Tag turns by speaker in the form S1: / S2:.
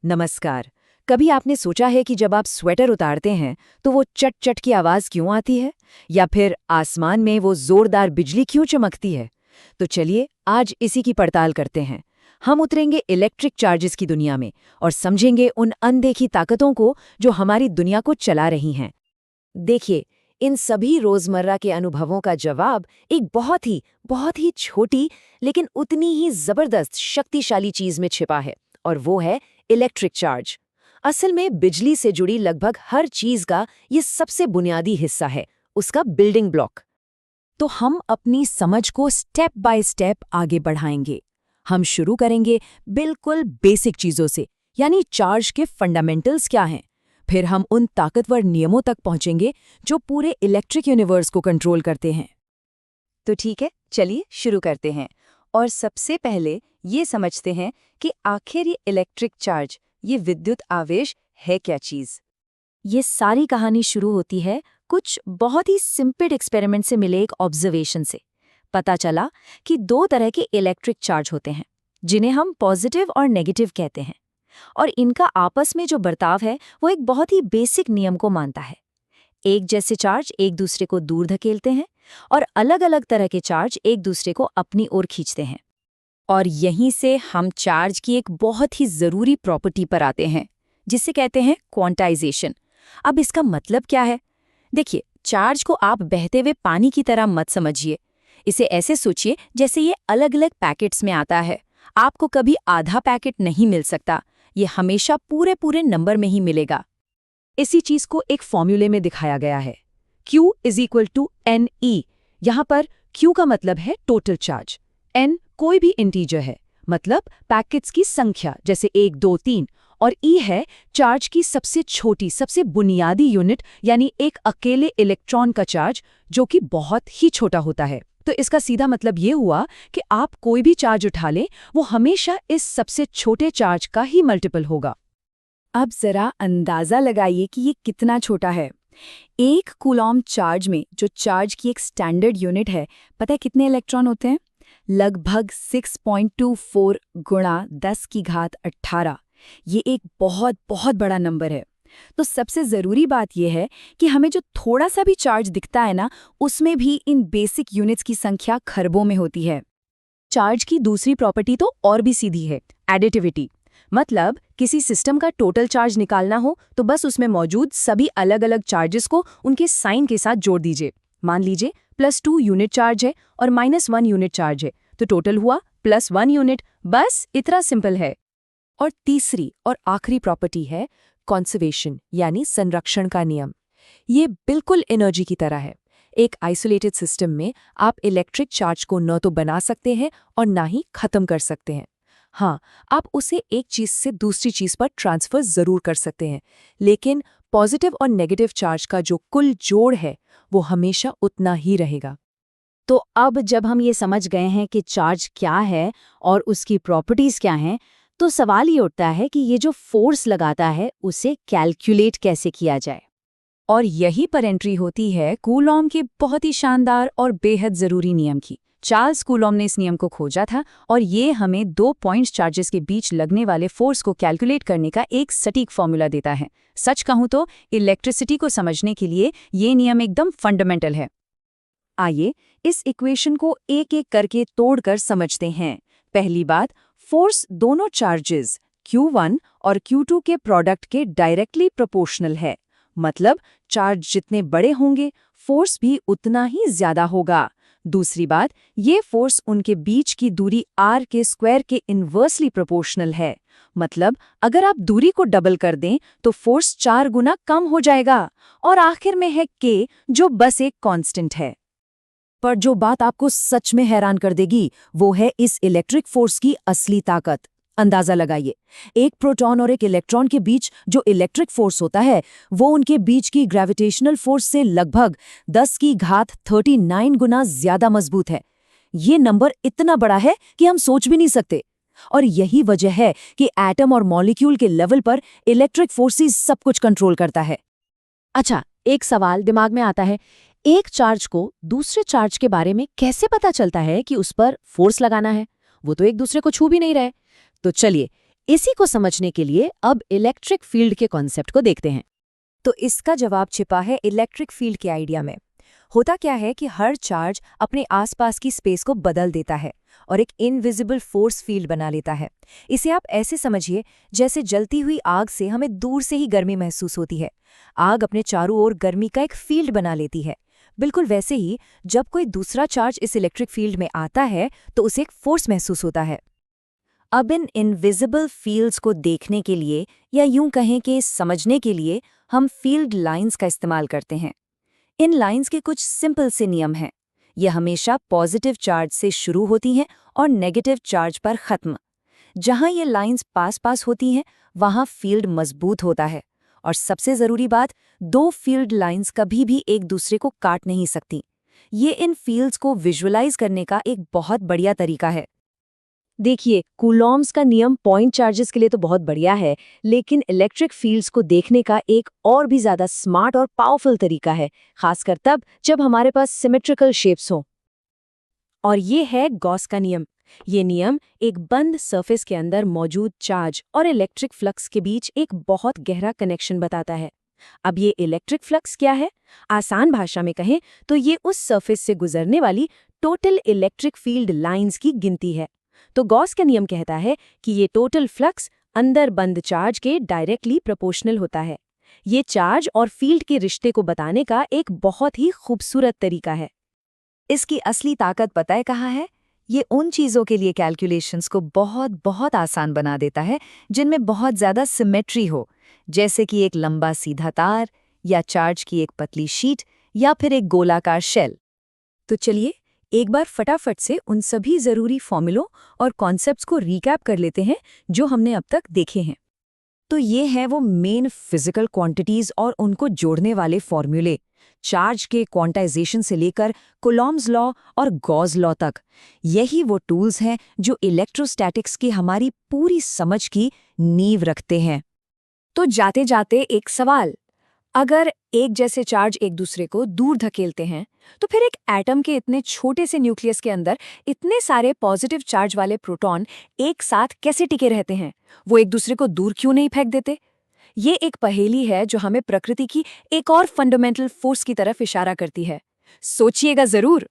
S1: नमस्कार। कभी आपने सोचा है कि जब आप स्वेटर उतारते हैं तो वो चट चट की आवाज क्यों आती है, या फिर आसमान में वो जोरदार बिजली क्यों चमकती है? तो चलिए आज इसी की पड़ताल करते हैं। हम उतरेंगे इलेक्ट्रिक चार्जेस की दुनिया में और समझेंगे उन अनदेखी ताकतों को जो हमारी दुनिया को चला रही हैं। देखिए, इन सभी रोजमर्रा के अनुभवों का जवाब एक बहुत ही छोटी लेकिन उतनी ही जबरदस्त शक्तिशाली चीज में छिपा है, और वो है इलेक्ट्रिक चार्ज। असल में बिजली से जुड़ी लगभग हर चीज का ये सबसे बुनियादी हिस्सा है, उसका बिल्डिंग ब्लॉक। तो हम अपनी समझ को स्टेप बाय स्टेप आगे बढ़ाएंगे। हम शुरू करेंगे बिल्कुल बेसिक चीजों से, यानी चार्ज के फंडामेंटल्स क्या हैं। फिर हम उन ताकतवर नियमों तक पहुंचेंगे जो पूरे इलेक्ट्रिक यूनिवर्स को कंट्रोल करते हैं।
S2: तो ठीक है, चलिए शुरू करते हैं। और सबसे पहले ये समझते हैं कि आखिर ये इलेक्ट्रिक चार्ज, ये विद्युत आवेश है क्या चीज़।
S1: ये सारी कहानी शुरू होती है कुछ बहुत ही सिंपल एक्सपेरिमेंट से मिले एक ऑब्जर्वेशन से। पता चला कि दो तरह के इलेक्ट्रिक चार्ज होते हैं, जिन्हें हम पॉजिटिव और नेगेटिव कहते हैं। और इनका आपस में जो बर्ताव है वो एक बहुत ही बेसिक नियम को मानता है। एक जैसे चार्ज एक दूसरे को दूर धकेलते हैं, और अलग अलग तरह के चार्ज एक दूसरे को अपनी ओर खींचते हैं। और यहीं से हम चार्ज की एक बहुत ही जरूरी प्रॉपर्टी पर आते हैं, जिसे कहते हैं क्वांटाइजेशन। अब इसका मतलब क्या है? देखिए, चार्ज को आप बहते हुए पानी की तरह मत समझिए। इसे ऐसे सोचिए जैसे ये अलग अलग पैकेट्स में आता है। आपको कभी आधा पैकेट नहीं मिल सकता, ये हमेशा पूरे पूरे नंबर में ही मिलेगा। इसी चीज को एक फॉर्मूले में दिखाया गया है, Q = NE। यहाँ पर Q का मतलब है टोटल चार्ज, N कोई भी इंटीजर है, मतलब पैकेट्स की संख्या, जैसे 1, 2, 3, और E है चार्ज की सबसे छोटी, सबसे बुनियादी यूनिट, यानी एक अकेले इलेक्ट्रॉन का चार्ज, जो कि बहुत ही छोटा होता है। तो इसका सीधा मतलब ये हुआ कि आप कोई भी चार्ज उठा लें, वो हमेशा इस सबसे छोटे चार्ज का ही मल्टीपल होगा। अब जरा अंदाजा लगाइए कि ये कितना छोटा है। 1 कूलॉम चार्ज में, जो चार्ज की एक स्टैंडर्ड यूनिट है, पता है कितने इलेक्ट्रॉन होते हैं? लगभग 6.24 गुणा 10⁻18। ये एक बहुत बहुत बड़ा नंबर है। तो सबसे ज़रूरी बात यह है कि हमें जो थोड़ा सा भी चार्ज दिखता है ना, उसमें भी इन बेसिक यूनिट्स की संख्या खरबों में होती है। चार्ज की दूसरी प्रॉपर्टी तो और भी सीधी है, एडिटिविटी। मतलब किसी सिस्टम का टोटल चार्ज निकालना हो तो बस उसमें मौजूद सभी अलग अलग चार्जेस को उनके साइन के साथ जोड़ दीजिए। मान लीजिए +2 यूनिट चार्ज है और -1 यूनिट चार्ज है, तो टोटल हुआ +1 यूनिट। बस इतना सिंपल है। और तीसरी और आखिरी प्रॉपर्टी है कंजर्वेशन, यानी संरक्षण का नियम। ये बिल्कुल एनर्जी की तरह है। एक आइसोलेटेड सिस्टम में आप इलेक्ट्रिक चार्ज को न तो बना सकते हैं और ना ही खत्म कर सकते हैं। हाँ, आप उसे एक चीज से दूसरी चीज पर ट्रांसफर जरूर कर सकते हैं, लेकिन पॉजिटिव और नेगेटिव चार्ज का जो कुल जोड़ है वो हमेशा उतना ही रहेगा। तो अब जब हम ये समझ गए हैं कि चार्ज क्या है और उसकी प्रॉपर्टीज क्या हैं, तो सवाल ये उठता है कि ये जो फोर्स लगाता है उसे कैलकुलेट कैसे किया जाए। और यही पर एंट्री होती है कूलॉम के बहुत ही शानदार और बेहद जरूरी नियम की। चार्ल्स कूलॉम ने इस नियम को खोजा था, और ये हमें 2 पॉइंट्स चार्जेस के बीच लगने वाले फोर्स को कैलकुलेट करने का एक सटीक फॉर्मूला देता है। सच कहूं तो इलेक्ट्रिसिटी को समझने के लिए ये नियम एकदम फंडामेंटल है। आइए इस इक्वेशन को एक एक करके तोड़कर समझते हैं। पहली बात, फोर्स दोनों चार्जेस Q1 और Q2 के प्रोडक्ट के डायरेक्टली प्रोपोर्शनल है। मतलब चार्ज जितने बड़े होंगे, फोर्स भी उतना ही ज्यादा होगा। दूसरी बात, ये फोर्स उनके बीच की दूरी r के स्क्वायर के इन्वर्सली प्रोपोर्शनल है। मतलब अगर आप दूरी को डबल कर दें तो फोर्स 4 गुना कम हो जाएगा। और आखिर में है k, जो बस एक कांस्टेंट है। पर जो बात आपको सच में हैरान कर देगी वो है इस इलेक्ट्रिक फोर्स की असली ताकत। अंदाजा लगाइए, एक प्रोटॉन और एक इलेक्ट्रॉन के बीच जो इलेक्ट्रिक फोर्स होता है वो उनके बीच की ग्रेविटेशनल फोर्स से लगभग 10⁻39 गुना ज्यादा मजबूत है। ये नंबर इतना बड़ा है कि हम सोच भी नहीं सकते। और यही वजह है कि एटम और मॉलिक्यूल के लेवल पर इलेक्ट्रिक फोर्स ही सब कुछ कंट्रोल करता है। अच्छा, एक सवाल दिमाग में आता है, एक चार्ज को दूसरे चार्ज के बारे में कैसे पता चलता है कि उस पर फोर्स लगाना है? वो तो एक दूसरे को छू भी नहीं रहे। तो चलिए इसी को समझने के लिए अब इलेक्ट्रिक फील्ड के कॉन्सेप्ट को देखते हैं।
S2: तो इसका जवाब छिपा है इलेक्ट्रिक फील्ड के आइडिया में। होता क्या है कि हर चार्ज अपने आसपास की स्पेस को बदल देता है और एक इनविजिबल फोर्स फील्ड बना लेता है। इसे आप ऐसे समझिए जैसे जलती हुई आग से हमें दूर से ही गर्मी महसूस होती है। आग अपने चारों ओर गर्मी का एक फील्ड बना लेती है। बिल्कुल वैसे ही जब कोई दूसरा चार्ज इस इलेक्ट्रिक फील्ड में आता है तो उसे एक फोर्स महसूस होता है। अब इन इनविजिबल फील्ड्स को देखने के लिए या यूं कहें कि समझने के लिए हम फील्ड लाइंस का इस्तेमाल करते हैं। इन लाइंस के कुछ सिंपल से नियम हैं। ये हमेशा पॉजिटिव चार्ज से शुरू होती हैं और नेगेटिव चार्ज पर खत्म। जहां ये लाइंस पास पास होती हैं वहां फील्ड मजबूत होता है। और सबसे जरूरी बात, दो फील्ड लाइंस कभी भी एक दूसरे को काट नहीं सकती। ये इन फील्ड्स को विजुअलाइज करने का एक बहुत बढ़िया तरीका है।
S1: देखिए, कूलॉम्स का नियम पॉइंट चार्जेस के लिए तो बहुत बढ़िया है, लेकिन इलेक्ट्रिक फील्ड्स को देखने का एक और भी ज्यादा स्मार्ट और पावरफुल तरीका है, खासकर तब जब हमारे पास सिमेट्रिकल शेप्स हों। और ये है गॉस का नियम। ये नियम एक बंद सरफेस के अंदर मौजूद चार्ज और इलेक्ट्रिक फ्लक्स के बीच एक बहुत गहरा कनेक्शन बताता है। अब ये इलेक्ट्रिक फ्लक्स क्या है? आसान भाषा में कहें तो ये उस सरफेस से गुजरने वाली टोटल इलेक्ट्रिक फील्ड लाइंस की गिनती है। तो गॉस का नियम कहता है कि ये टोटल फ्लक्स अंदर बंद चार्ज के डायरेक्टली प्रोपोर्शनल होता है। ये चार्ज और फील्ड के रिश्ते को बताने का एक बहुत ही खूबसूरत तरीका है।
S2: इसकी असली ताकत पता है कहाँ है? ये उन चीज़ों के लिए कैलकुलेशंस को बहुत बहुत आसान बना देता है जिनमें बहुत ज़्यादा सिमेट्री हो, जैसे कि एक लंबा सीधा तार या चार्ज की एक पतली शीट या फिर एक गोलाकार शेल। तो चलिए एक बार फटाफट से उन सभी ज़रूरी फॉर्मूलों और कॉन्सेप्ट्स को रिकैप कर लेते हैं जो हमने अब तक देखे हैं। तो ये है वो मेन फिजिकल क्वांटिटीज और उनको जोड़ने वाले फॉर्मूले, चार्ज के क्वांटाइजेशन से लेकर कूलॉम्स लॉ और गॉस लॉ तक। यही वो टूल्स हैं जो इलेक्ट्रोस्टैटिक्स की हमारी पूरी समझ की नींव रखते हैं।
S1: तो जाते जाते एक सवाल, अगर एक जैसे चार्ज एक दूसरे को दूर धकेलते हैं तो फिर एक एटम के इतने छोटे से न्यूक्लियस के अंदर इतने सारे पॉजिटिव चार्ज वाले प्रोटॉन एक साथ कैसे टिके रहते हैं? वो एक दूसरे को दूर क्यों नहीं फेंक देते? ये एक पहेली है जो हमें प्रकृति की एक और फंडामेंटल फोर्स की तरफ इशारा करती है। सोचिएगा जरूर।